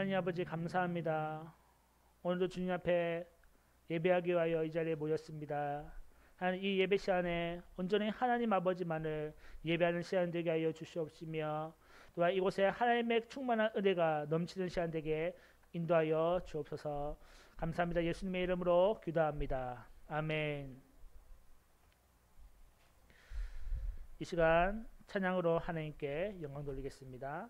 하나님 아버지 감사합니다. 오늘도 주님 앞에 예배하기 위하여 이 자리에 모였습니다. 하나님, 이 예배 시간에 온전히 하나님 아버지만을 예배하는 시간 되게 하여 주시옵시며, 또한 이곳에 하나님의 충만한 은혜가 넘치는 시간 되게 인도하여 주옵소서. 감사합니다. 예수님의 이름으로 기도합니다. 아멘. 이 시간 찬양으로 하나님께 영광 돌리겠습니다.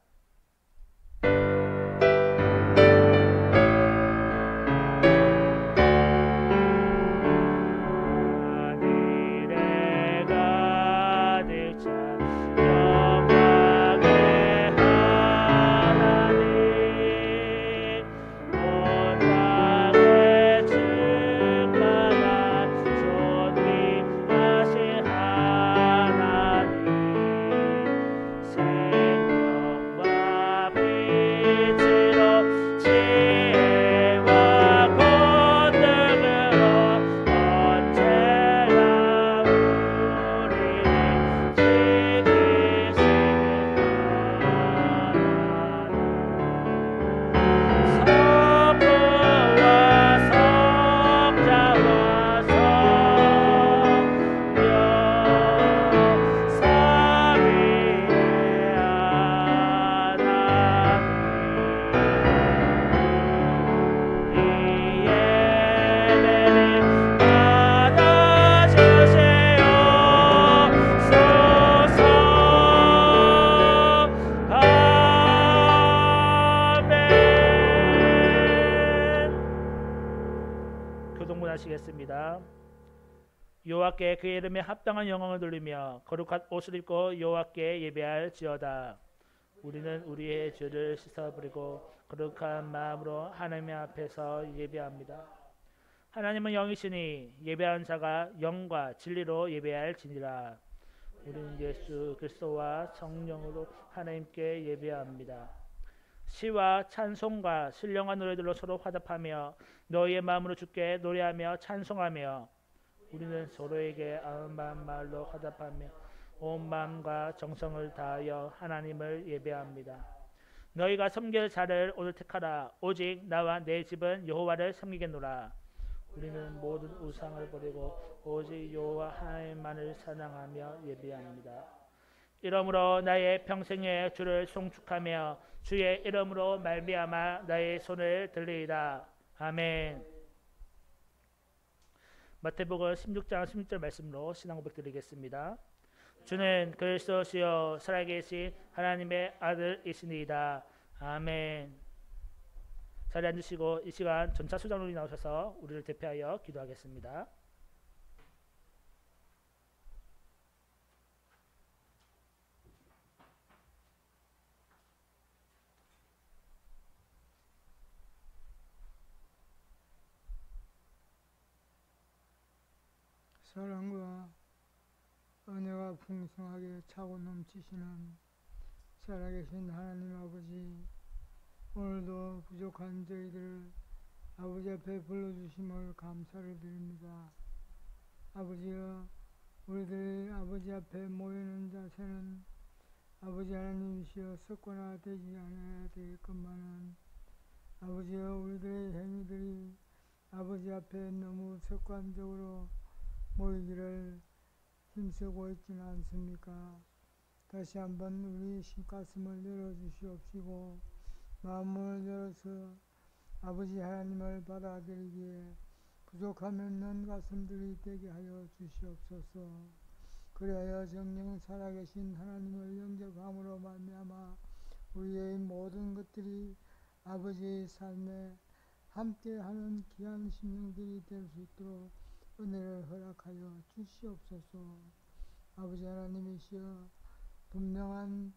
하시겠습니다. 여호와께 그의 이름에 합당한 영광을 돌리며 거룩한 옷을 입고 여호와께 예배할지어다. 우리는 우리의 죄를 씻어버리고 거룩한 마음으로 하나님 앞에서 예배합니다. 하나님은 영이시니 예배하는 자가 영과 진리로 예배할지니라. 우리는 예수 그리스도와 성령으로 하나님께 예배합니다. 시와 찬송과 신령한 노래들로 서로 화답하며 너희의 마음으로 주께 노래하며 찬송하며 우리는 서로에게 아름다운 말로 화답하며 온 마음과 정성을 다하여 하나님을 예배합니다. 너희가 섬길 자를 오늘 택하라. 오직 나와 내 집은 여호와를 섬기겠노라. 우리는 모든 우상을 버리고 오직 여호와 하나님만을 사랑하며 예배합니다. 이러므로 나의 평생에 주를 송축하며 주의 이름으로 말미암아 나의 손을 들리이다. 아멘. 마태복음 16장 16절 말씀으로 신앙 고백 드리겠습니다. 주는 그리스도시요 살아계신 하나님의 아들이시니이다. 아멘. 자리에 앉으시고 이 시간 전차 수장님이 나오셔서 우리를 대표하여 기도하겠습니다. 사랑과 은혜가 풍성하게 차고 넘치시는 살아계신 하나님 아버지, 오늘도 부족한 저희들을 아버지 앞에 불러주심을 감사를 드립니다. 아버지여, 우리들이 아버지 앞에 모이는 자세는 아버지 하나님이시여 썩거나 되지 않아야 되겠건만은 아버지여, 우리들의 행위들이 아버지 앞에 너무 습관적으로 모이기를 힘쓰고 있지는 않습니까? 다시 한번 우리 가슴을 열어주시옵시고 마음을 열어서 아버지 하나님을 받아들이기에 부족함이 없는 가슴들이 되게 하여 주시옵소서. 그리하여 정령 살아계신 하나님을 영접함으로 말미암아 우리의 모든 것들이 아버지의 삶에 함께하는 귀한 심령들이 될 수 있도록 은혜를 허락하여 주시옵소서. 아버지 하나님이시여, 분명한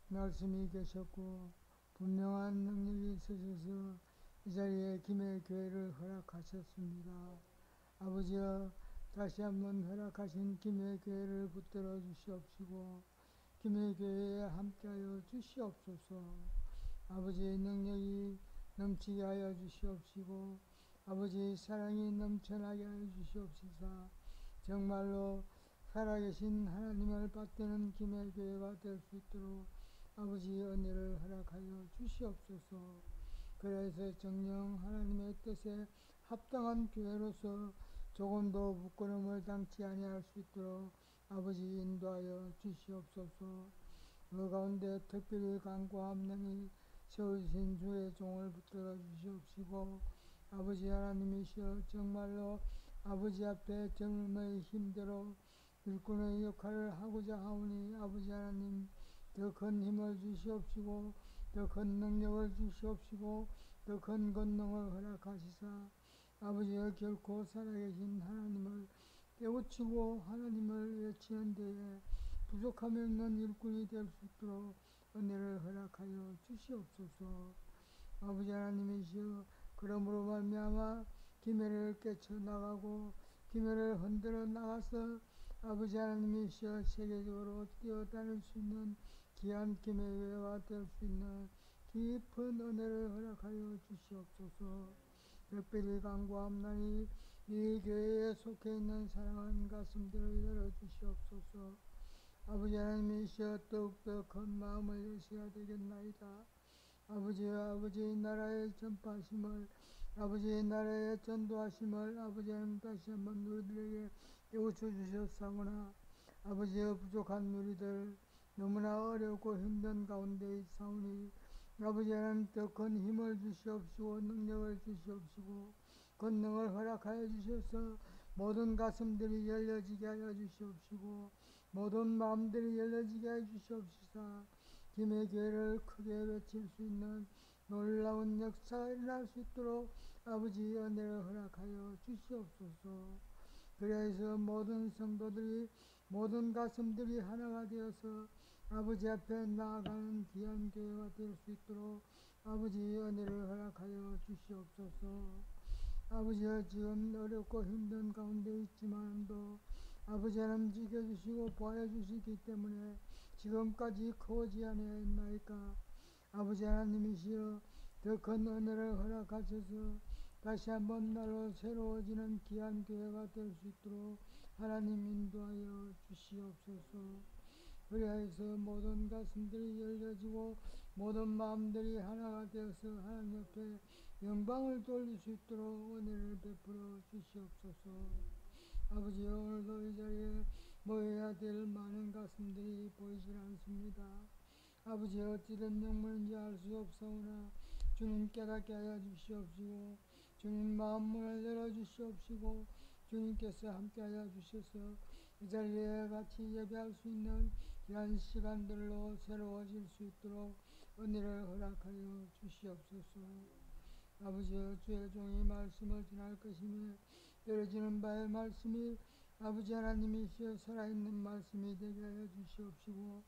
말씀이 계셨고 분명한 능력이 있으셔서 이 자리에 김해 교회를 허락하셨습니다. 아버지여, 다시 한번 허락하신 김해 교회를 붙들어 주시옵시고 김해 교회에 함께하여 주시옵소서. 아버지의 능력이 넘치게 하여 주시옵시고 아버지의 사랑이 넘쳐나게 하여 주시옵소서. 정말로 살아계신 하나님을 받드는 김해 교회가 될 수 있도록 아버지의 은혜를 허락하여 주시옵소서. 그래서 정령 하나님의 뜻에 합당한 교회로서 조금도 부끄러움을 당치 아니할 수 있도록 아버지 인도하여 주시옵소서. 그 가운데 특별히 강과 함령이 세우신 주의 종을 붙들어 주시옵시고 아버지 하나님이시여 정말로 아버지 앞에 젊음의 힘대로 일꾼의 역할을 하고자 하오니 아버지 하나님 더 큰 힘을 주시옵시고 더 큰 능력을 주시옵시고 더 큰 권능을 허락하시사 아버지여 결코 살아계신 하나님을 깨우치고 하나님을 외치는 데에 부족함이 없는 일꾼이 될 수 있도록 은혜를 허락하여 주시옵소서. 아버지 하나님이시여 그러므로 말미암아 기회를 깨쳐나가고 기회를 흔들어 나가서 아버지 하나님이시여 세계적으로 뛰어다닐 수 있는 귀한 기회가 될 수 있는 깊은 은혜를 허락하여 주시옵소서. 특별히 강과 함난이 이 교회에 속해 있는 사랑하는 가슴들을 열어주시옵소서. 아버지 하나님이시여 더욱더 큰 마음을 여셔야 되겠나이다. 아버지여 아버지의 나라의 전파하심을 아버지의 나라의 전도하심을 아버지 하나님 다시 한번 우리들에게 깨우쳐 주셨사오나 아버지여 부족한 우리들 너무나 어렵고 힘든 가운데 있사오니 아버지 하나님 더 큰 힘을 주시옵시고 능력을 주시옵시고 권능을 허락하여 주셔서 모든 가슴들이 열려지게 하여 주시옵시고 모든 마음들이 열려지게 하여 주시옵시사 김의 교회를 크게 외칠 수 있는 놀라운 역사가 일어날 수 있도록 아버지 은혜를 허락하여 주시옵소서. 그래서 모든 성도들이 모든 가슴들이 하나가 되어서 아버지 앞에 나아가는 귀한 교회가 될 수 있도록 아버지 은혜를 허락하여 주시옵소서. 아버지여 지금 어렵고 힘든 가운데 있지만도 아버지 하나님 지켜주시고 보여주시기 때문에 지금까지 커오지 아니하였나이까. 아버지 하나님이시여 더 큰 은혜를 허락하셔서 다시 한번 날로 새로워지는 귀한 교회가 될 수 있도록 하나님 인도하여 주시옵소서. 그리하여서 모든 가슴들이 열려지고 모든 마음들이 하나가 되어서 하나님 옆에 영광을 돌릴 수 있도록 은혜를 베풀어 주시옵소서. 아버지 오늘도 이 자리에 모여야 될 많은 가슴들이 보이질 않습니다. 아버지 어찌된 영문인지 알 수 없사오나 주님 깨닫게 하여 주시옵시고 주님 마음문을 열어주시옵시고 주님께서 함께하여 주셔서 이 자리에 같이 예배할 수 있는 귀한 시간들로 새로워질 수 있도록 은혜를 허락하여 주시옵소서. 아버지여 주의 종이 말씀을 전할 것이며 떨어지는 바의 말씀이 아버지 하나님이시여 살아있는 말씀이 되게 하여 주시옵시고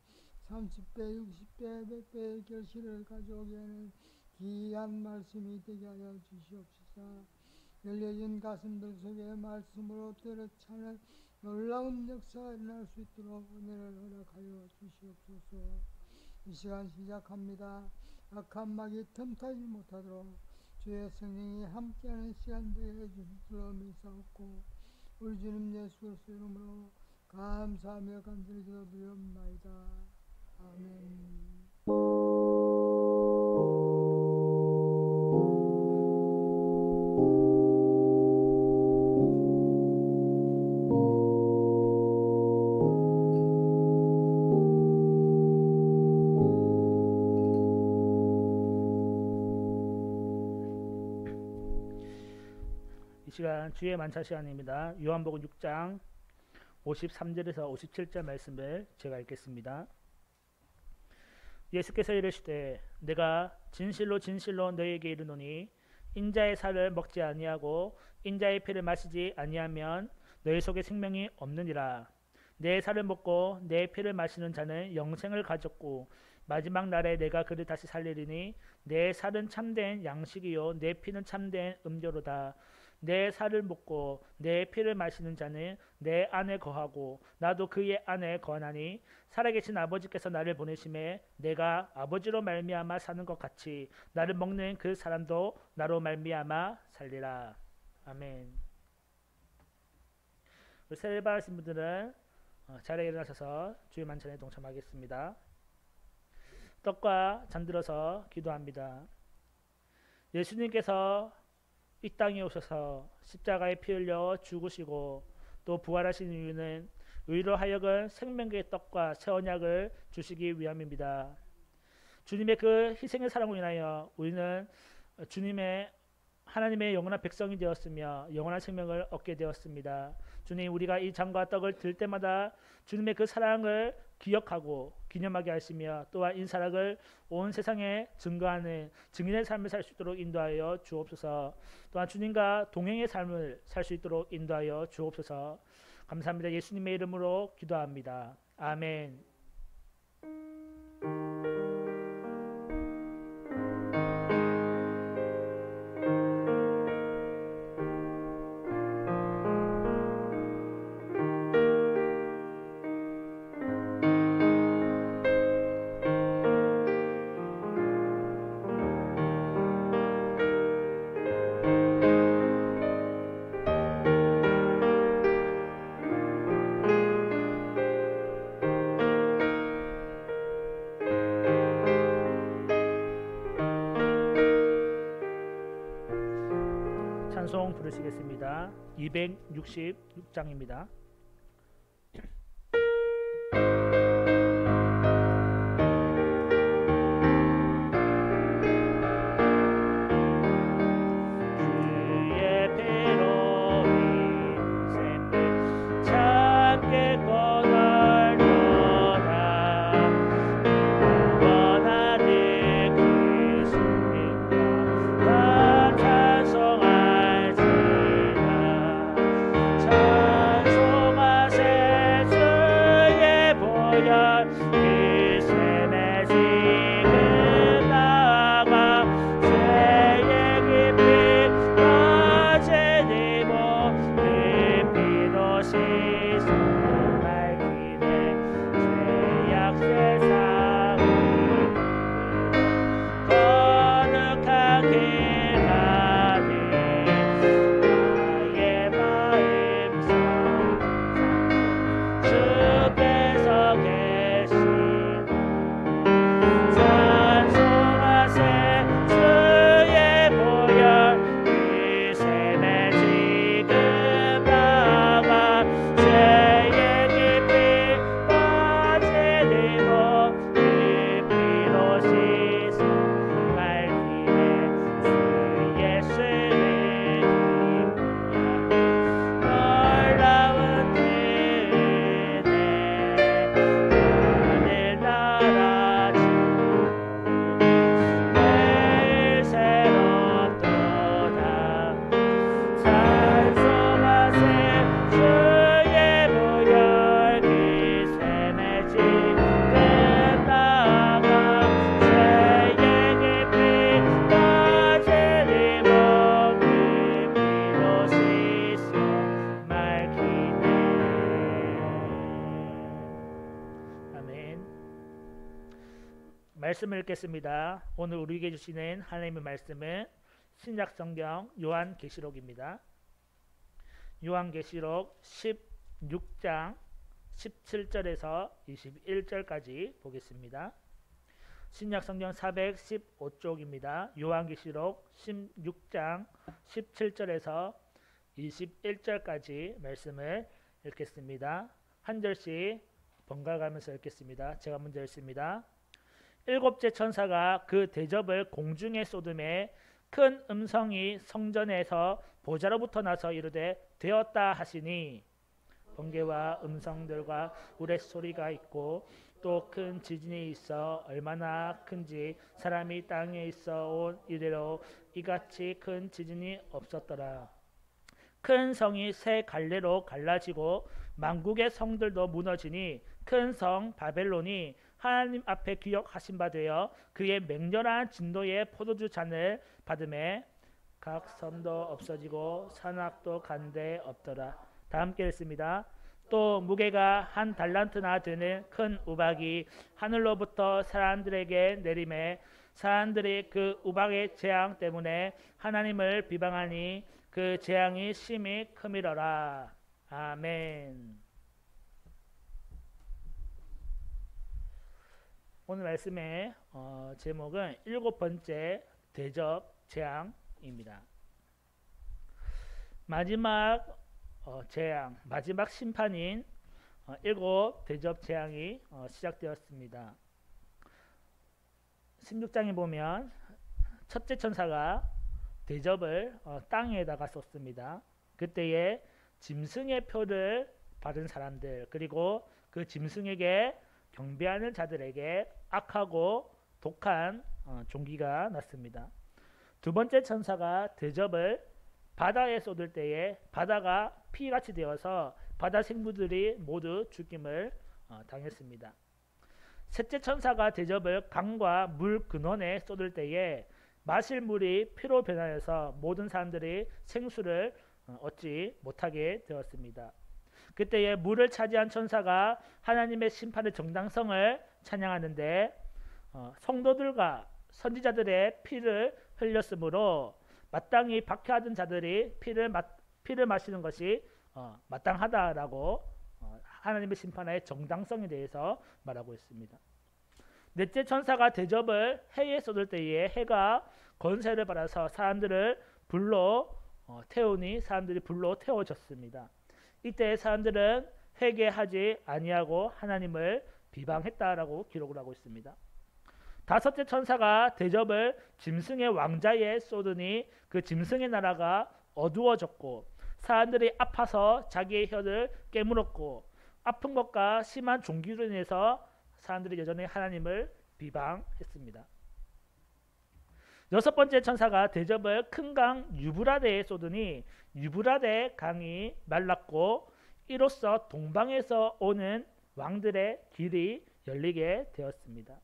30배, 60배, 100배의 결실을 가져오게 하는 귀한 말씀이 되게 하여 주시옵시사. 열려진 가슴들 속에 말씀으로 들어차는 놀라운 역사가 일어날 수 있도록 은혜를 허락하여 주시옵소서. 이 시간 시작합니다. 악한 막이 틈타지 못하도록 주의 성령이 함께하는 시간 되게 해주실 줄로 믿사옵고 우리 주님 예수 그리스도의 이름으로 감사하며 간절히 기도드리옵나이다. 아멘. 이 시간 주의 만찬 시간입니다. 요한복음 6장 53절에서 57절 말씀을 제가 읽겠습니다. 예수께서 이르시되 내가 진실로 진실로 너희에게 이르노니 인자의 살을 먹지 아니하고 인자의 피를 마시지 아니하면 너희 속에 생명이 없느니라. 내 살을 먹고 내 피를 마시는 자는 영생을 가졌고 마지막 날에 내가 그를 다시 살리리니 내 살은 참된 양식이요 내 피는 참된 음료로다. 내 살을 먹고 내 피를 마시는 자는 내 안에 거하고 나도 그의 안에 거하나니 살아계신 아버지께서 나를 보내심에 내가 아버지로 말미암아 사는 것 같이 나를 먹는 그 사람도 나로 말미암아 살리라. 아멘. 우리 새해 받으신 분들은 자리에 일어나셔서 주의 만찬에 동참하겠습니다. 떡과 잔 들어서 기도합니다. 예수님께서 이 땅에 오셔서 십자가에 피 흘려 죽으시고 또 부활하신 이유는 의로 하여금 생명의 떡과 새 언약을 주시기 위함입니다. 주님의 그 희생의 사랑으로 인하여 우리는 주님의 하나님의 영원한 백성이 되었으며 영원한 생명을 얻게 되었습니다. 주님, 우리가 이 잔과 떡을 들 때마다 주님의 그 사랑을 기억하고 기념하게 하시며 또한 이 사랑을 온 세상에 증거하는 증인의 삶을 살 수 있도록 인도하여 주옵소서. 또한 주님과 동행의 삶을 살 수 있도록 인도하여 주옵소서. 감사합니다. 예수님의 이름으로 기도합니다. 아멘. 찬송 부르시겠습니다. 266장입니다. 말씀을 읽겠습니다. 오늘 우리에게 주시는 하나님의 말씀은 신약성경 요한계시록입니다. 요한계시록 16장 17절에서 21절까지 보겠습니다. 신약성경 415쪽입니다. 요한계시록 16장 17절에서 21절까지 말씀을 읽겠습니다. 한 절씩 번갈아가면서 읽겠습니다. 제가 먼저 읽습니다. 일곱째 천사가 그 대접을 공중에 쏟음에 큰 음성이 성전에서 보좌로부터 나서 이르되 되었다 하시니 번개와 음성들과 우레소리가 있고 또 큰 지진이 있어 얼마나 큰지 사람이 땅에 있어 온 이래로 이같이 큰 지진이 없었더라. 큰 성이 세 갈래로 갈라지고 만국의 성들도 무너지니 큰 성 바벨론이 하나님 앞에 기억하신 바 되어 그의 맹렬한 진노의 포도주 잔을 받음에 각 섬도 없어지고 산악도 간데 없더라. 다 함께 읽습니다. 또 무게가 한 달란트나 되는 큰 우박이 하늘로부터 사람들에게 내림에 사람들이 그 우박의 재앙 때문에 하나님을 비방하니 그 재앙이 심히 크미러라. 아멘. 오늘 말씀의 제목은 일곱 번째 대접 재앙입니다. 마지막 재앙, 마지막 심판인 일곱 대접 재앙이 시작되었습니다. 16장에 보면 첫째 천사가 대접을 땅에다가 쏟습니다. 그때에 짐승의 표를 받은 사람들, 그리고 그 짐승에게 경배하는 자들에게 악하고 독한 종기가 났습니다. 두 번째 천사가 대접을 바다에 쏟을 때에 바다가 피같이 되어서 바다 생물들이 모두 죽임을 당했습니다. 셋째 천사가 대접을 강과 물 근원에 쏟을 때에 마실 물이 피로 변하여서 모든 사람들이 생수를 얻지 못하게 되었습니다. 그때에 물을 차지한 천사가 하나님의 심판의 정당성을 찬양하는데 성도들과 선지자들의 피를 흘렸으므로 마땅히 박해하던 자들이 피를 마시는 것이 마땅하다라고 하나님의 심판의 정당성에 대해서 말하고 있습니다. 넷째 천사가 대접을 해에 쏟을 때에 해가 권세를 받아서 사람들을 불로 태우니 사람들이 불로 태워졌습니다. 이때 사람들은 회개하지 아니하고 하나님을 비방했다라고 기록을 하고 있습니다. 다섯째 천사가 대접을 짐승의 왕자에 쏟으니 그 짐승의 나라가 어두워졌고 사람들이 아파서 자기의 혀를 깨물었고 아픈 것과 심한 종기로 인해서 사람들이 여전히 하나님을 비방했습니다. 여섯 번째 천사가 대접을 큰 강 유브라데에 쏟으니 유브라데 강이 말랐고 이로써 동방에서 오는 왕들의 길이 열리게 되었습니다.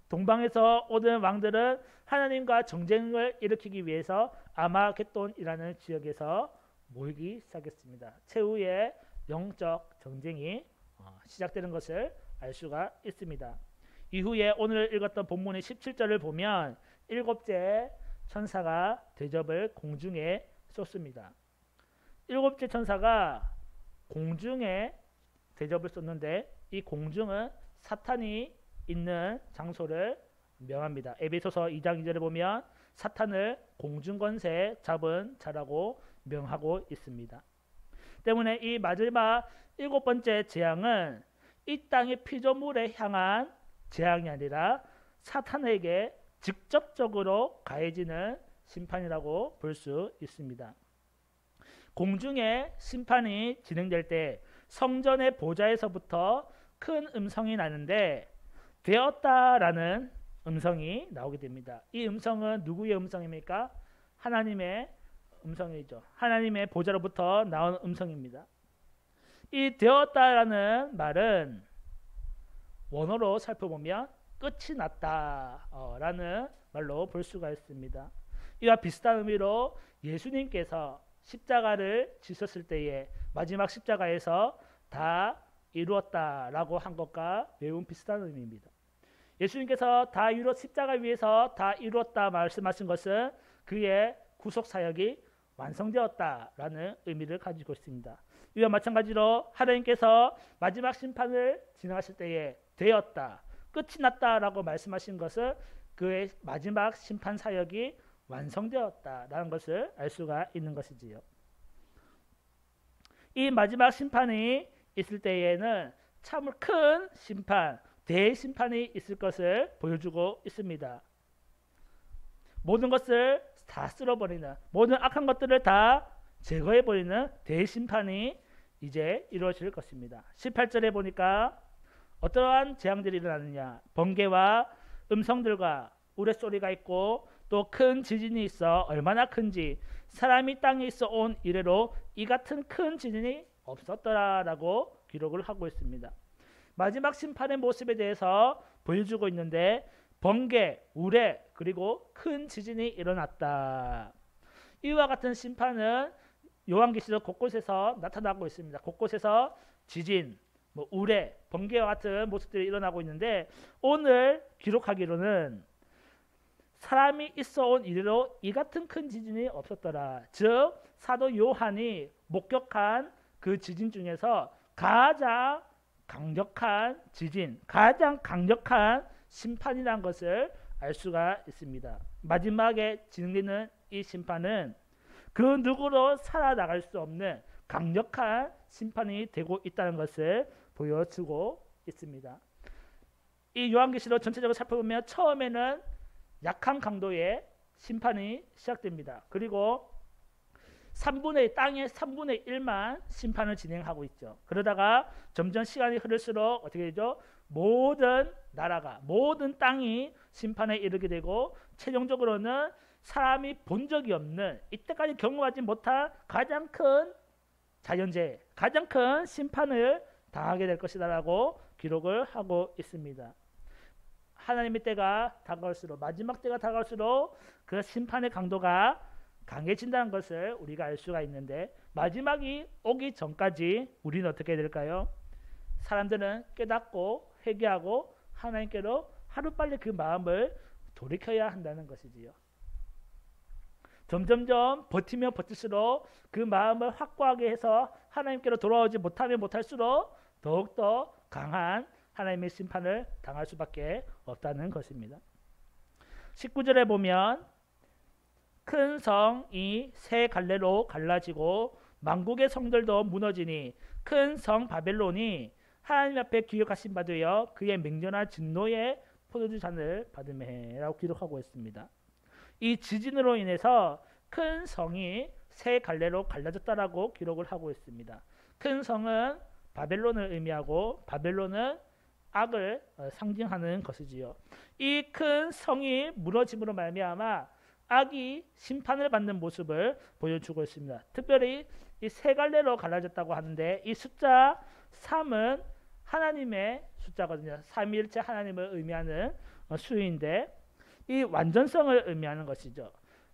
동방에서 오는 왕들은 하나님과 정쟁을 일으키기 위해서 아마겟돈이라는 지역에서 모이기 시작했습니다. 최후의 영적 전쟁이 시작되는 것을 알 수가 있습니다. 이후에 오늘 읽었던 본문의 17절을 보면 일곱째 천사가 대접을 공중에 쏟습니다. 일곱째 천사가 공중에 대접을 쏟는데 이 공중은 사탄이 있는 장소를 명합니다. 에베소서 2장 2절에 보면 사탄을 공중권세에 잡은 자라고 명하고 있습니다. 때문에 이 마지막 일곱 번째 재앙은 이 땅의 피조물에 향한 재앙이 아니라 사탄에게 직접적으로 가해지는 심판이라고 볼 수 있습니다. 공중의 심판이 진행될 때 성전의 보좌에서부터 큰 음성이 나는데 되었다라는 음성이 나오게 됩니다. 이 음성은 누구의 음성입니까? 하나님의 음성이죠. 하나님의 보좌로부터 나온 음성입니다. 이 되었다라는 말은 원어로 살펴보면 끝이 났다라는 말로 볼 수가 있습니다. 이와 비슷한 의미로 예수님께서 십자가를 지셨을 때에 마지막 십자가에서 다 이루었다라고 한 것과 매우 비슷한 의미입니다. 예수님께서 다 십자가 위에서 다 이루었다 말씀하신 것은 그의 구속 사역이 완성되었다라는 의미를 가지고 있습니다. 이와 마찬가지로 하나님께서 마지막 심판을 진행하실 때에 되었다, 끝이 났다라고 말씀하신 것은 그의 마지막 심판 사역이 완성되었다라는 것을 알 수가 있는 것이지요. 이 마지막 심판이 있을 때에는 참 큰 심판, 대심판이 있을 것을 보여주고 있습니다. 모든 것을 다 쓸어버리는, 모든 악한 것들을 다 제거해버리는 대심판이 이제 이루어질 것입니다. 18절에 보니까 어떠한 재앙들이 일어나느냐, 번개와 음성들과 우레소리가 있고 또 큰 지진이 있어 얼마나 큰지 사람이 땅에 있어 온 이래로 이 같은 큰 지진이 없었더라라고 기록을 하고 있습니다. 마지막 심판의 모습에 대해서 보여주고 있는데 번개, 우레 그리고 큰 지진이 일어났다. 이와 같은 심판은 요한계시록 곳곳에서 나타나고 있습니다. 곳곳에서 지진, 우레, 번개와 같은 모습들이 일어나고 있는데 오늘 기록하기로는 사람이 있어 온 이래로 이 같은 큰 지진이 없었더라. 즉 사도 요한이 목격한 그 지진 중에서 가장 강력한 지진, 가장 강력한 심판이라는 것을 알 수가 있습니다. 마지막에 진행되는 이 심판은 그 누구로 살아나갈 수 없는 강력한 심판이 되고 있다는 것을 보여주고 있습니다. 이 요한계시록 전체적으로 살펴보면 처음에는 약한 강도의 심판이 시작됩니다. 그리고 땅의 3분의 1만 심판을 진행하고 있죠. 그러다가 점점 시간이 흐를수록 어떻게 되죠? 모든 나라가, 모든 땅이 심판에 이르게 되고 최종적으로는 사람이 본 적이 없는, 이때까지 경험하지 못한 가장 큰 자연재해, 가장 큰 심판을 당하게 될 것이다라고 기록을 하고 있습니다. 하나님의 때가 다가올수록, 마지막 때가 다가올수록 그 심판의 강도가 강해진다는 것을 우리가 알 수가 있는데, 마지막이 오기 전까지 우리는 어떻게 될까요? 사람들은 깨닫고 회개하고 하나님께로 하루빨리 그 마음을 돌이켜야 한다는 것이지요. 점점점 버티면 버틸수록 그 마음을 확고하게 해서 하나님께로 돌아오지 못하면 못할수록 더욱더 강한 하나님의 심판을 당할 수밖에 없다는 것입니다. 19절에 보면 큰 성이 세 갈래로 갈라지고 만국의 성들도 무너지니 큰 성 바벨론이 하나님 앞에 기억하신 바 되어 그의 맹렬한 진노의 포도주 잔을 받으매라고 기록하고 있습니다. 이 지진으로 인해서 큰 성이 세 갈래로 갈라졌다라고 기록을 하고 있습니다. 큰 성은 바벨론을 의미하고 바벨론은 악을 상징하는 것이지요. 이 큰 성이 무너짐으로 말미암아 악이 심판을 받는 모습을 보여주고 있습니다. 특별히 이 세 갈래로 갈라졌다고 하는데 이 숫자 3은 하나님의 숫자거든요. 삼위일체 하나님을 의미하는 수인데 이 완전성을 의미하는 것이죠.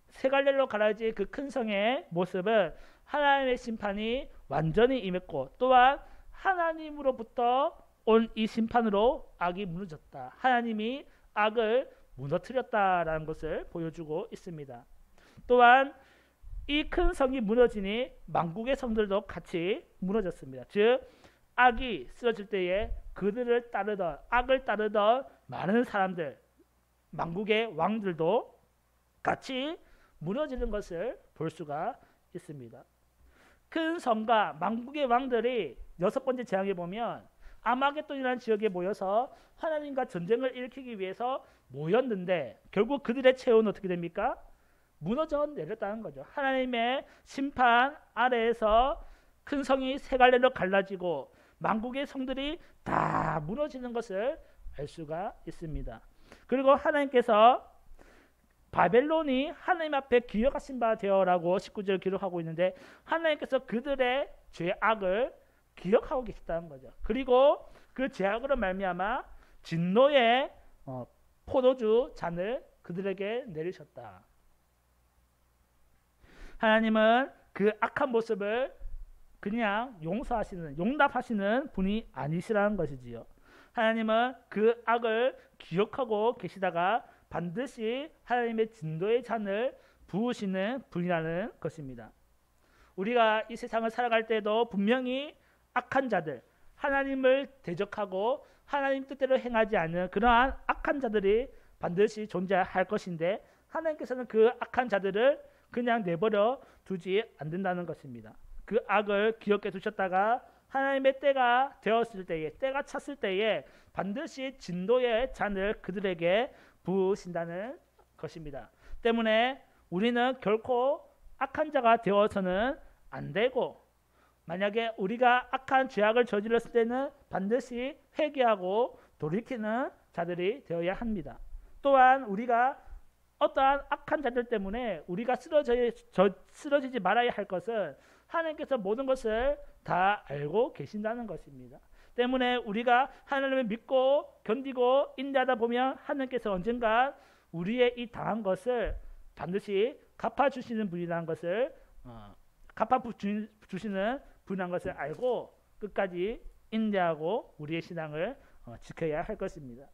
세 갈래로 갈라진 그 큰 성의 모습은 하나님의 심판이 완전히 임했고 또한 하나님으로부터 온 이 심판으로 악이 무너졌다. 하나님이 악을 무너뜨렸다라는 것을 보여주고 있습니다. 또한 이 큰 성이 무너지니 만국의 성들도 같이 무너졌습니다. 즉 악이 쓰러질 때에 그들을 따르던, 악을 따르던 많은 사람들, 만국의 왕들도 같이 무너지는 것을 볼 수가 있습니다. 큰 성과 만국의 왕들이 6번째 재앙에 보면 아마겟돈이라는 지역에 모여서 하나님과 전쟁을 일으키기 위해서 모였는데 결국 그들의 체온은 어떻게 됩니까? 무너져 내렸다는 거죠. 하나님의 심판 아래에서 큰 성이 세 갈래로 갈라지고 만국의 성들이 다 무너지는 것을 알 수가 있습니다. 그리고 하나님께서 바벨론이 하나님 앞에 기억하신 바 되어라고 19절 기록하고 있는데 하나님께서 그들의 죄악을 기억하고 계시다는 거죠. 그리고 그 죄악으로 말미암아 진노의 포도주 잔을 그들에게 내리셨다. 하나님은 그 악한 모습을 그냥 용납하시는 분이 아니시라는 것이지요. 하나님은 그 악을 기억하고 계시다가 반드시 하나님의 진노의 잔을 부으시는 분이라는 것입니다. 우리가 이 세상을 살아갈 때도 분명히 악한 자들, 하나님을 대적하고 하나님 뜻대로 행하지 않는 그러한 악한 자들이 반드시 존재할 것인데 하나님께서는 그 악한 자들을 그냥 내버려 두지 않는다는 것입니다. 그 악을 기억해 두셨다가 하나님의 때가 되었을 때에, 때가 찼을 때에 반드시 진노의 잔을 그들에게 부으신다는 것입니다. 때문에 우리는 결코 악한 자가 되어서는 안 되고 만약에 우리가 악한 죄악을 저질렀을 때는 반드시 회개하고 돌이키는 자들이 되어야 합니다. 또한 우리가 어떠한 악한 자들 때문에 우리가 쓰러지지 말아야 할 것은 하나님께서 모든 것을 다 알고 계신다는 것입니다. 때문에 우리가 하나님을 믿고 견디고 인내하다 보면 하나님께서 언젠가 우리의 이 당한 것을 반드시 갚아주시는 분이라는 것을 갚아주시는 분이라는 것을 알고 끝까지 인내하고 우리의 신앙을 지켜야 할 것입니다.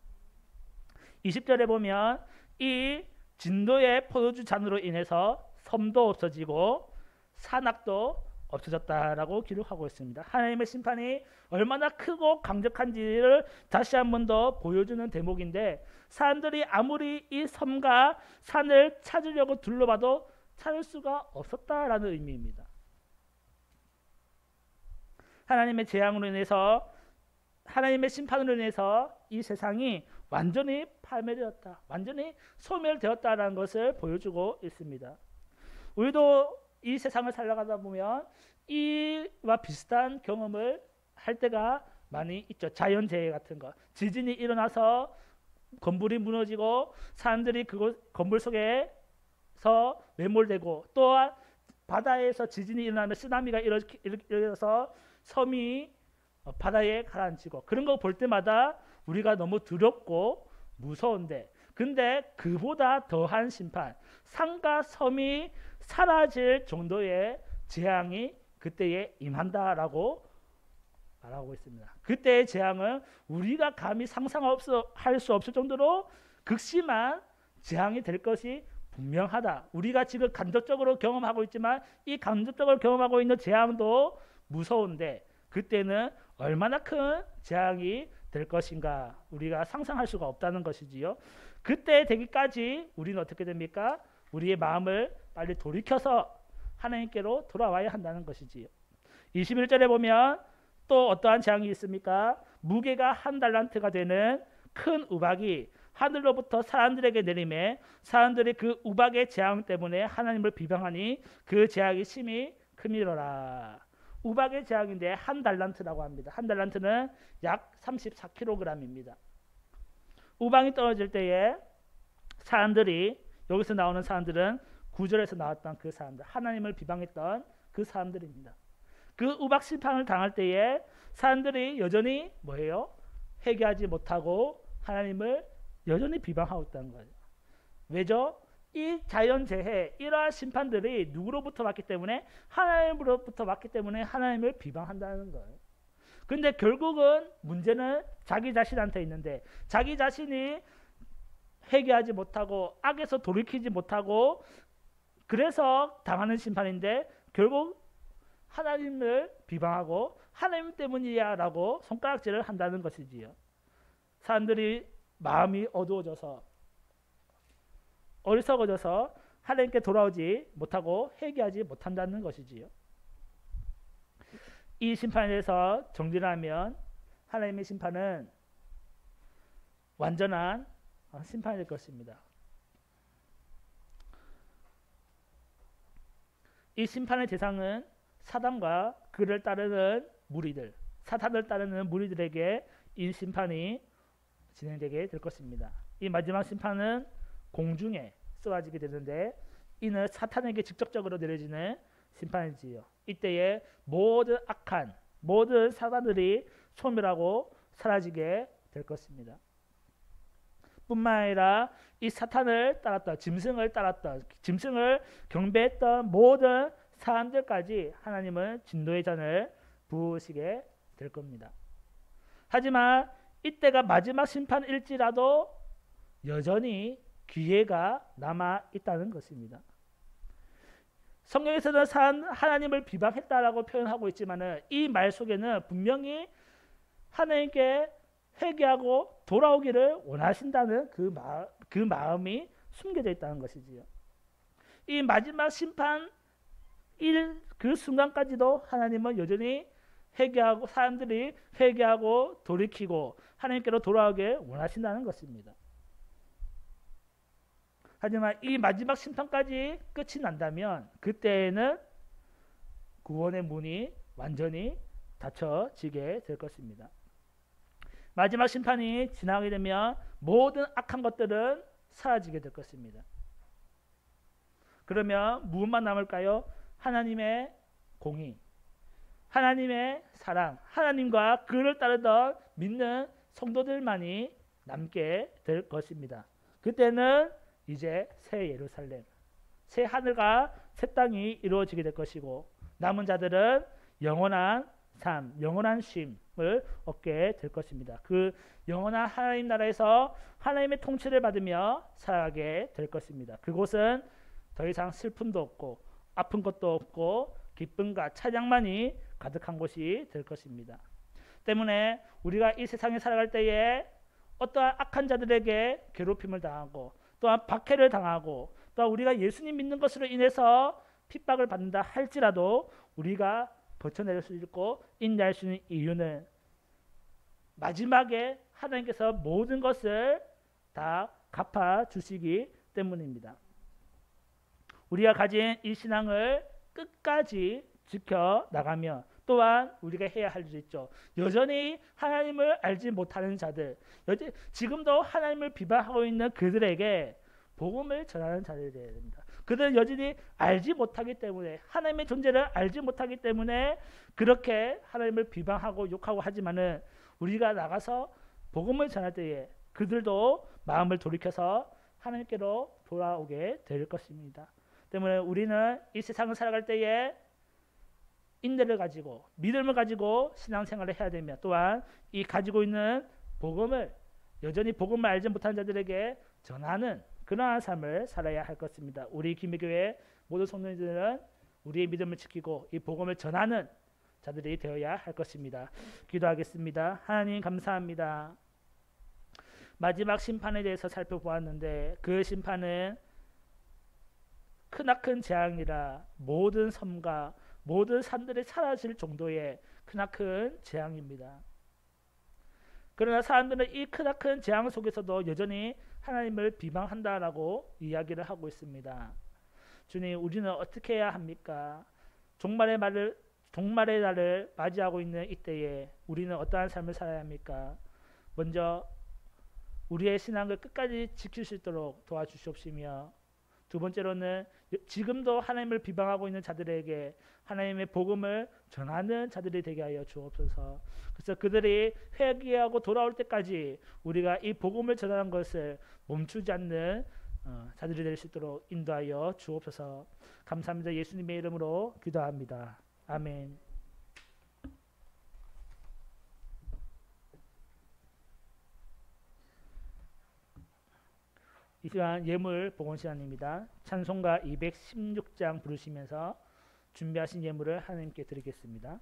20절에 보면 이 진노의 포도주 잔으로 인해서 섬도 없어지고 산악도 없어졌다라고 기록하고 있습니다. 하나님의 심판이 얼마나 크고 강력한지를 다시 한 번 더 보여주는 대목인데, 사람들이 아무리 이 섬과 산을 찾으려고 둘러봐도 찾을 수가 없었다라는 의미입니다. 하나님의 재앙으로 인해서, 하나님의 심판으로 인해서 이 세상이 완전히 파멸되었다, 완전히 소멸되었다라는 것을 보여주고 있습니다. 우리도 이 세상을 살아가다 보면 이와 비슷한 경험을 할 때가 많이 있죠. 자연재해 같은 거, 지진이 일어나서 건물이 무너지고 사람들이 그곳 건물 속에서 매몰되고, 또한 바다에서 지진이 일어나면 쓰나미가 일어나서 섬이 바다에 가라앉히고, 그런 거 볼 때마다 우리가 너무 두렵고 무서운데, 근데 그보다 더한 심판, 산과 섬이 사라질 정도의 재앙이 그때에 임한다라고 말하고 있습니다. 그때의 재앙은 우리가 감히 상상할 수 없을 정도로 극심한 재앙이 될 것이 분명하다. 우리가 지금 간접적으로 경험하고 있지만 이 간접적으로 경험하고 있는 재앙도 무서운데, 그때는 얼마나 큰 재앙이 될 것인가 우리가 상상할 수가 없다는 것이지요. 그때 되기까지 우리는 어떻게 됩니까? 우리의 마음을 빨리 돌이켜서 하나님께로 돌아와야 한다는 것이지요. 21절에 보면 또 어떠한 재앙이 있습니까? 무게가 1달란트가 되는 큰 우박이 하늘로부터 사람들에게 내림에, 사람들이 그 우박의 재앙 때문에 하나님을 비방하니 그 재앙이 심히 크미로라. 우박의 재앙인데 1달란트라고 합니다. 1달란트는 약 34kg입니다. 우박이 떨어질 때에 사람들이, 여기서 나오는 사람들은 9절에서 나왔던 그 사람들, 하나님을 비방했던 그 사람들입니다. 그 우박 심판을 당할 때에 사람들이 여전히 뭐예요? 회개하지 못하고 하나님을 여전히 비방하고 있다는 거죠. 왜죠? 이 자연재해, 이러한 심판들이 누구로부터 왔기 때문에? 하나님으로부터 왔기 때문에 하나님을 비방한다는 거예요. 근데 결국은 문제는 자기 자신한테 있는데, 자기 자신이 회개하지 못하고 악에서 돌이키지 못하고 그래서 당하는 심판인데, 결국 하나님을 비방하고 하나님 때문이야 라고 손가락질을 한다는 것이지요. 사람들이 마음이 어두워져서 어리석어져서 하나님께 돌아오지 못하고 회개하지 못한다는 것이지요. 이 심판에 대해서 정리를 하면, 하나님의 심판은 완전한 심판이 될 것입니다. 이 심판의 대상은 사단과 그를 따르는 무리들, 사탄을 따르는 무리들에게 이 심판이 진행되게 될 것입니다. 이 마지막 심판은 공중에 쏘아지게 되는데, 이는 사탄에게 직접적으로 내려지는 심판이지요. 이때에 모든 악한 모든 사단들이 소멸하고 사라지게 될 것입니다. 뿐만 아니라 이 사탄을 따랐던, 짐승을 따랐던, 짐승을 경배했던 모든 사람들까지 하나님은 진노의 잔을 부으시게 될 겁니다. 하지만 이때가 마지막 심판일지라도 여전히 기회가 남아 있다는 것입니다. 성경에서는 하나님을 비방했다라고 표현하고 있지만은, 이 말 속에는 분명히 하나님께 회개하고 돌아오기를 원하신다는 그 마음이 숨겨져 있다는 것이지요. 이 마지막 심판 그 순간까지도 하나님은 여전히 회개하고, 사람들이 회개하고 돌이키고 하나님께로 돌아오길 원하신다는 것입니다. 하지만 이 마지막 심판까지 끝이 난다면, 그때에는 구원의 문이 완전히 닫혀지게 될 것입니다. 마지막 심판이 지나게 되면 모든 악한 것들은 사라지게 될 것입니다. 그러면 무엇만 남을까요? 하나님의 공의, 하나님의 사랑, 하나님과 그를 따르던 믿는 성도들만이 남게 될 것입니다. 그때는 이제 새 예루살렘, 새 하늘과 새 땅이 이루어지게 될 것이고, 남은 자들은 영원한 삶, 영원한 쉼을 얻게 될 것입니다. 그 영원한 하나님 나라에서 하나님의 통치를 받으며 살아가게 될 것입니다. 그곳은 더 이상 슬픔도 없고 아픈 것도 없고 기쁨과 찬양만이 가득한 곳이 될 것입니다. 때문에 우리가 이 세상에 살아갈 때에 어떠한 악한 자들에게 괴롭힘을 당하고 또한 박해를 당하고 또한 우리가 예수님 믿는 것으로 인해서 핍박을 받는다 할지라도 우리가 버텨낼 수 있고 인내할 수 있는 이유는 마지막에 하나님께서 모든 것을 다 갚아주시기 때문입니다. 우리가 가진 이 신앙을 끝까지 지켜나가며 또한 우리가 해야 할 일이 있죠. 여전히 하나님을 알지 못하는 자들, 지금도 하나님을 비방하고 있는 그들에게 복음을 전하는 자들이 되어야 됩니다. 그들은 여전히 알지 못하기 때문에 하나님의 존재를 알지 못하기 때문에 그렇게 하나님을 비방하고 욕하고 하지만은 우리가 나가서 복음을 전할 때에 그들도 마음을 돌이켜서 하나님께로 돌아오게 될 것입니다. 때문에 우리는 이 세상을 살아갈 때에 인내를 가지고 믿음을 가지고 신앙생활을 해야 되며 또한 이 가지고 있는 복음을 여전히 복음을 알지 못하는 자들에게 전하는 그러한 삶을 살아야 할 것입니다. 우리 김해교회 모든 성도님들은 우리의 믿음을 지키고 이 복음을 전하는 자들이 되어야 할 것입니다. 기도하겠습니다. 하나님 감사합니다. 마지막 심판에 대해서 살펴보았는데 그 심판은 크나큰 재앙이라 모든 섬과 모든 산들이 사라질 정도의 크나큰 재앙입니다. 그러나 사람들은 이 크나큰 재앙 속에서도 여전히 하나님을 비방한다라고 이야기를 하고 있습니다. 주님, 우리는 어떻게 해야 합니까? 종말의 날을 맞이하고 있는 이때에 우리는 어떠한 삶을 살아야 합니까? 먼저 우리의 신앙을 끝까지 지킬 수 있도록 도와주시옵시며 두 번째로는 지금도 하나님을 비방하고 있는 자들에게 하나님의 복음을 전하는 자들이 되게 하여 주옵소서. 그래서 그들이 회개하고 돌아올 때까지 우리가 이 복음을 전하는 것을 멈추지 않는 자들이 될 수 있도록 인도하여 주옵소서. 감사합니다. 예수님의 이름으로 기도합니다. 아멘. 이 시간 예물 봉헌 시간입니다. 찬송가 216장 부르시면서 준비하신 예물을 하나님께 드리겠습니다.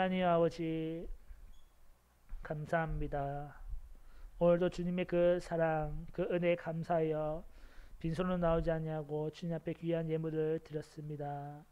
하나님 아버지 감사합니다. 오늘도 주님의 그 사랑, 그 은혜에 감사하여 빈손으로 나오지 아니하고 주님 앞에 귀한 예물을 드렸습니다.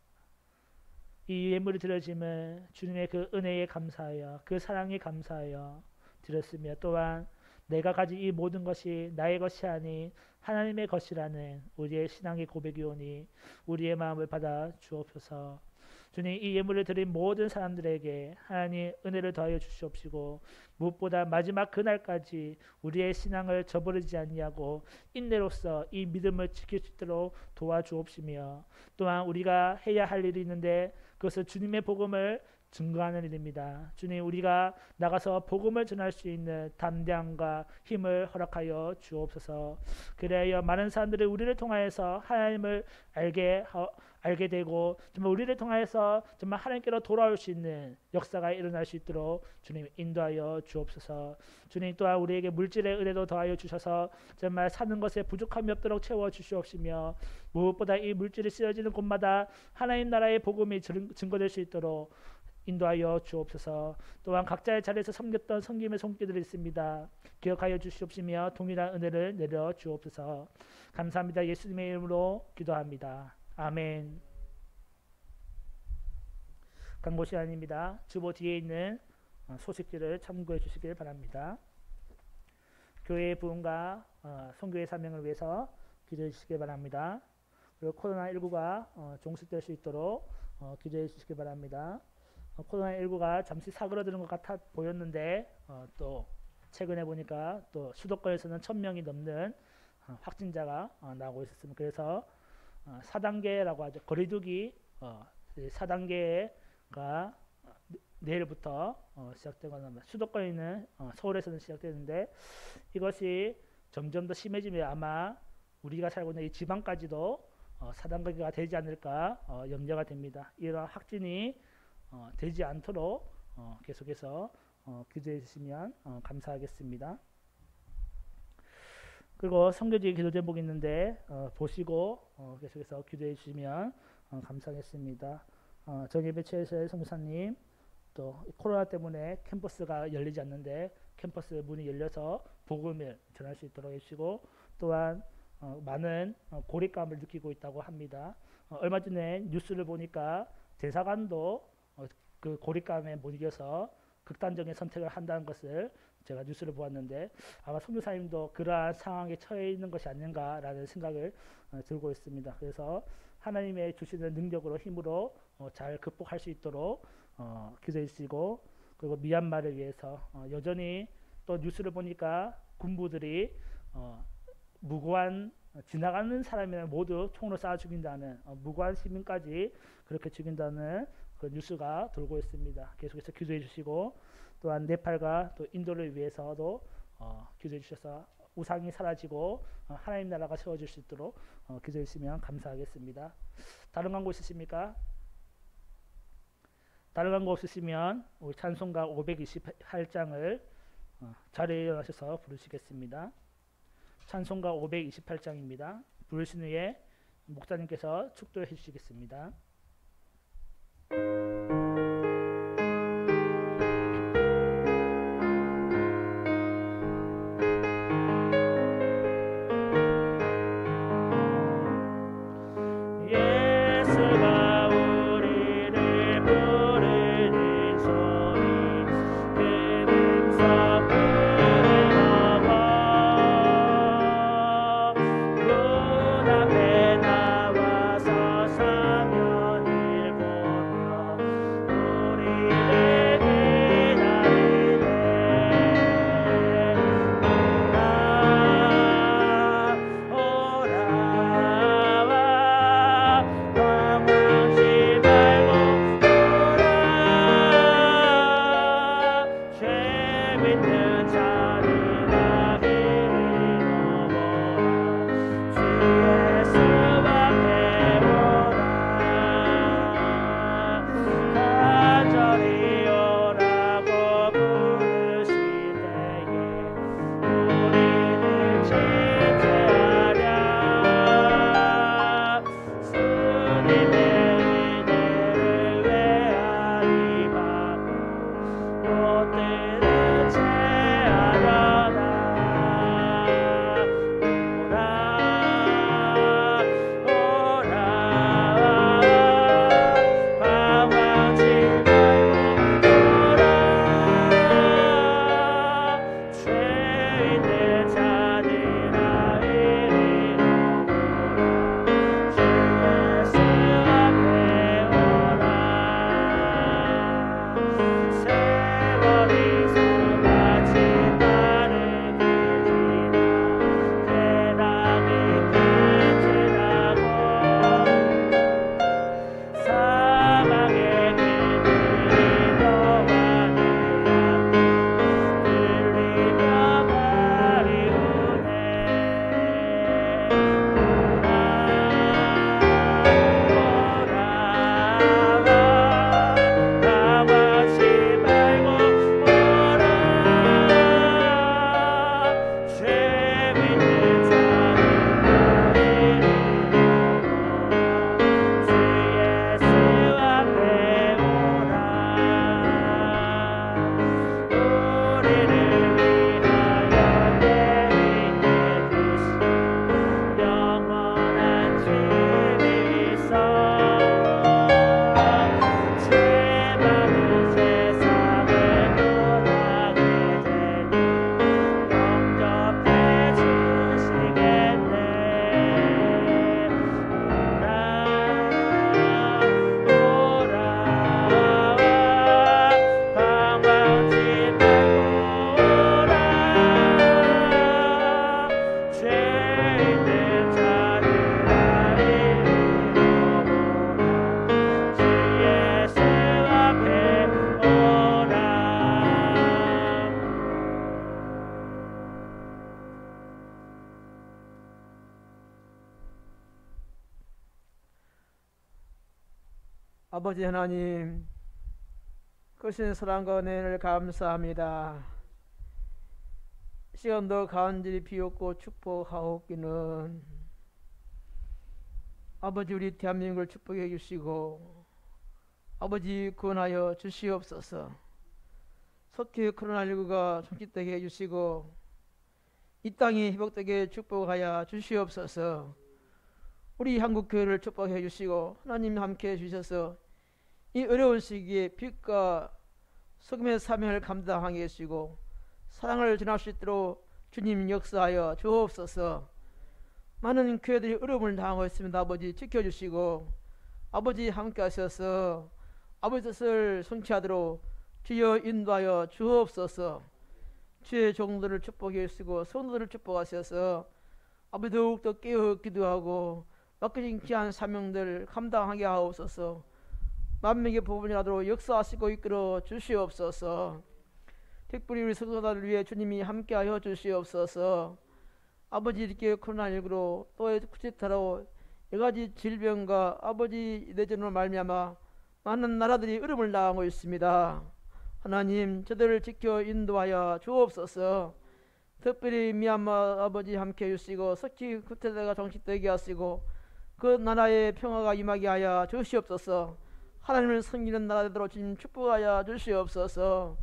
이 예물을 드려짐을 주님의 그 은혜에 감사하여 그 사랑에 감사하여 드렸으며 또한 내가 가진 이 모든 것이 나의 것이 아닌 하나님의 것이라는 우리의 신앙의 고백이 오니 우리의 마음을 받아 주옵소서. 주님, 이 예물을 드린 모든 사람들에게 하나님 은혜를 더하여 주시옵시고 무엇보다 마지막 그날까지 우리의 신앙을 저버리지 아니하고 인내로서 이 믿음을 지킬 수 있도록 도와주옵시며 또한 우리가 해야 할 일이 있는데 그것은 주님의 복음을 증거하는 일입니다. 주님, 우리가 나가서 복음을 전할 수 있는 담대함과 힘을 허락하여 주옵소서. 그래야 많은 사람들이 우리를 통하여서 하나님을 알게 되고 정말 우리를 통하여서 정말 하나님께로 돌아올 수 있는 역사가 일어날 수 있도록 주님 인도하여 주옵소서. 주님 또한 우리에게 물질의 은혜도 더하여 주셔서 정말 사는 것에 부족함이 없도록 채워 주시옵시며 무엇보다 이 물질이 쓰여지는 곳마다 하나님 나라의 복음이 증거될 수 있도록 인도하여 주옵소서. 또한 각자의 자리에서 섬겼던 섬김의 손길들이 있습니다. 기억하여 주시옵시며 동일한 은혜를 내려 주옵소서. 감사합니다. 예수님의 이름으로 기도합니다. 아멘. 광고 시간입니다. 주보 뒤에 있는 소식지를 참고해 주시길 바랍니다. 교회의 부흥과 선교의 사명을 위해서 기도해 주시길 바랍니다. 그리고 코로나19가 종식될 수 있도록 기도해 주시길 바랍니다. 코로나19가 잠시 사그러드는 것 같아 보였는데 또 최근에 보니까 또 수도권에서는 1000명이 넘는 확진자가 나오고 있었습니다. 그래서 4단계라고 하죠. 거리두기 4단계가 내일부터 시작되거나 수도권에 있는 서울에서는 시작되는데 이것이 점점 더 심해지면 아마 우리가 살고 있는 이 지방까지도 4단계가 되지 않을까 염려가 됩니다. 이런 확진이 되지 않도록 계속해서 기도해 주시면 감사하겠습니다. 그리고 선교지 기도 제목이 있는데 보시고 계속해서 기도해 주시면 감사하겠습니다. 정예배체에서의 선교사님 또 코로나 때문에 캠퍼스가 열리지 않는데 캠퍼스 문이 열려서 복음을 전할 수 있도록 해주시고 또한 많은 고립감을 느끼고 있다고 합니다. 얼마 전에 뉴스를 보니까 대사관도 그 고립감에 못 이겨서 극단적인 선택을 한다는 것을 제가 뉴스를 보았는데 아마 선교사님도 그러한 상황에 처해 있는 것이 아닌가라는 생각을 들고 있습니다. 그래서 하나님의 주시는 능력으로 힘으로 잘 극복할 수 있도록 기도해 주시고 그리고 미얀마를 위해서 여전히 또 뉴스를 보니까 군부들이 무고한 지나가는 사람이랑 모두 총으로 쏴 죽인다는 무고한 시민까지 그렇게 죽인다는 그 뉴스가 돌고 있습니다. 계속해서 기도해 주시고 또한 네팔과 또 인도를 위해서도 기도해 주셔서 우상이 사라지고 하나님 나라가 세워질 수 있도록 기도해 주시면 감사하겠습니다. 다른 광고 있으십니까? 다른 광고 없으시면 우리 찬송가 528장을 자리에 일어나셔서 부르시겠습니다. 찬송가 528장입니다. 부르신 후에 목사님께서 축도해 주시겠습니다. 아버지 하나님, 크신 사랑과 은혜를 감사합니다. 시간도 간절히 비옵고 축복하옵기는 아버지 우리 대한민국을 축복해 주시고 아버지 구원하여 주시옵소서. 속히 코로나19가 종식되게 해주시고 이 땅이 회복되게 축복하여 주시옵소서. 우리 한국교회를 축복해 주시고 하나님 함께 해주셔서 이 어려운 시기에 빛과 소금의 사명을 감당하게 해주시고 사랑을 전할 수 있도록 주님 역사하여 주옵소서. 많은 교회들이 어려움을 당하고 있습니다. 아버지 지켜주시고 아버지 함께 하셔서 아버지 뜻을 성취하도록 주여 인도하여 주옵소서. 주의 종들을 축복해 주시고 성도들을 축복하셔서 아버지 더욱더 깨어 기도하고 맡겨진 귀한 사명들 감당하게 하옵소서. 만명의 복음을 하도록 역사하시고 이끌어 주시옵소서. 특별히 우리 성도들을 위해 주님이 함께하여 주시옵소서. 아버지 이렇게 코로나19로 또 구체타로 여러가지 질병과 아버지 내전으로 말미암아 많은 나라들이 어려움을 당하고 있습니다. 하나님 저들을 지켜 인도하여 주옵소서. 특별히 미얀마 아버지 함께 해주시고 석기 구태타가 정식되게 하시고 그 나라의 평화가 임하게 하여 주시옵소서. 하나님을 섬기는 나라 되도록 주님 축복하여 주시옵소서.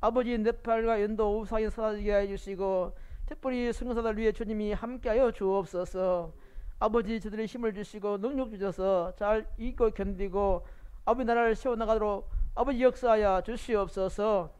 아버지 네팔과 인도 우상이 사라지게 해주시고 특별히 성사들 위해 주님이 함께하여 주옵소서. 아버지 저들의 힘을 주시고 능력 주셔서 잘 이기고 견디고 아버지 나라를 세워나가도록 아버지 역사하여 주시옵소서.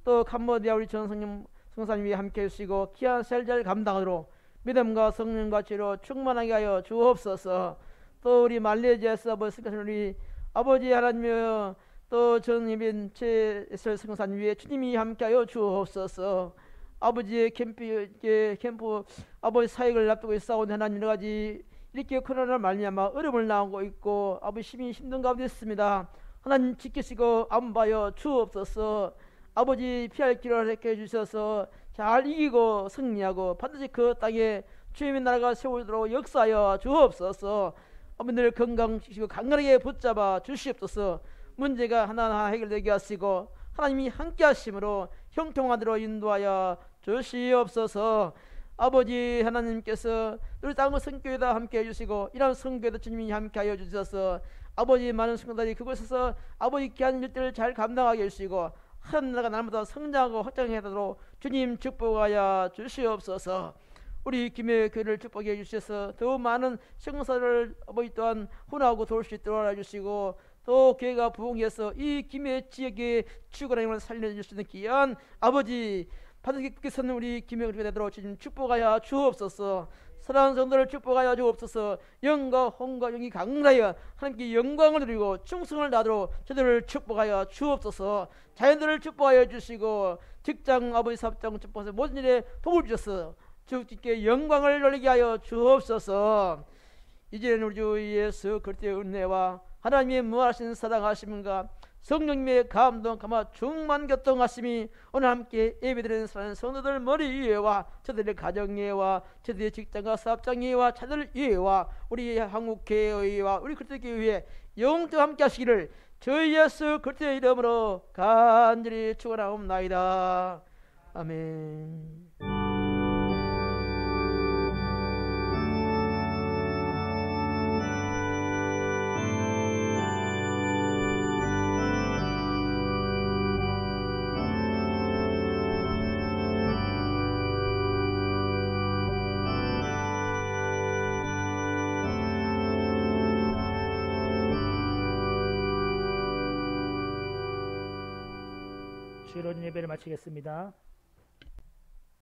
또 캄보디아 우리 전성님 성사님 위해 함께 해주시고 귀한 셀잘 감당하도록 믿음과 성령과 지혜로 충만하게 하여 주옵소서. 또 우리 말레이시아에서 아버지 우리 아버지 하나님이여 또 전임인 최설 성사님 위해 주님이 함께하여 주옵소서. 아버지의 캠프 아버지 사역을 앞두고 있사오니 하나님 여러가지 이렇게 코로나를 말미암아 어려움을 당하고 있고 아버지 힘이 힘든 가운데 있습니다. 하나님 지키시고 안봐여 주옵소서. 아버지 피할 길을 택해 주셔서 잘 이기고 승리하고 반드시 그 땅에 주님의 나라가 세우도록 역사하여 주옵소서. 아버지를 건강시키고 강건하게 붙잡아 주시옵소서. 문제가 하나하나 해결되게 하시고 하나님이 함께 하심으로 형통하도록 인도하여 주시옵소서. 아버지 하나님께서 우리 땅의 성교회다 함께 해주시고 이런 성교회도 주님이 함께 하여 주셔서 아버지 많은 성도들이 그곳에서 아버지 귀한 일들을 잘 감당하게 해주시고 하나나라가 날마다 성장하고 확장하도록 주님 축복하여 주시옵소서. 우리 김해 교회를 축복해 주셔서 더 많은 성사를 아버지 또한 훈하고 도울 수 있도록 해주시고 또 교회가 부흥해서 이 김해 지역의 주거라임을 살려줄 수 있는 귀한 아버지 반드시 굳게 서는 우리 김해 교회가 되도록 주님 축복하여 주옵소서. 사랑하는 성도를 축복하여 주옵소서. 영과 혼과 영이 강하여 하나님께 영광을 드리고 충성을 다하도록 저들을 축복하여 주옵소서. 자연들을 축복하여 주시고 직장 아버지 사업장 축복해서 모든 일에 도움을 주셔서 주님께 영광을 돌리게 하여 주옵소서. 이제는 우리 주 예수 그리스도의 은혜와 하나님의 무한하신 사랑하심과 성령님의 감동 감화 충만 교통하심이 오늘 함께 예배드리는 사랑하는 성도들 머리 위에와 저들의 가정 위에와 저들의 직장과 사업장 위에와 자들 위에와 우리 한국교회와 우리 그리스도교회 영원히 함께 하시기를 주 예수 그리스도의 이름으로 간절히 축원하옵나이다. 아멘. 주일은 예배를 마치겠습니다.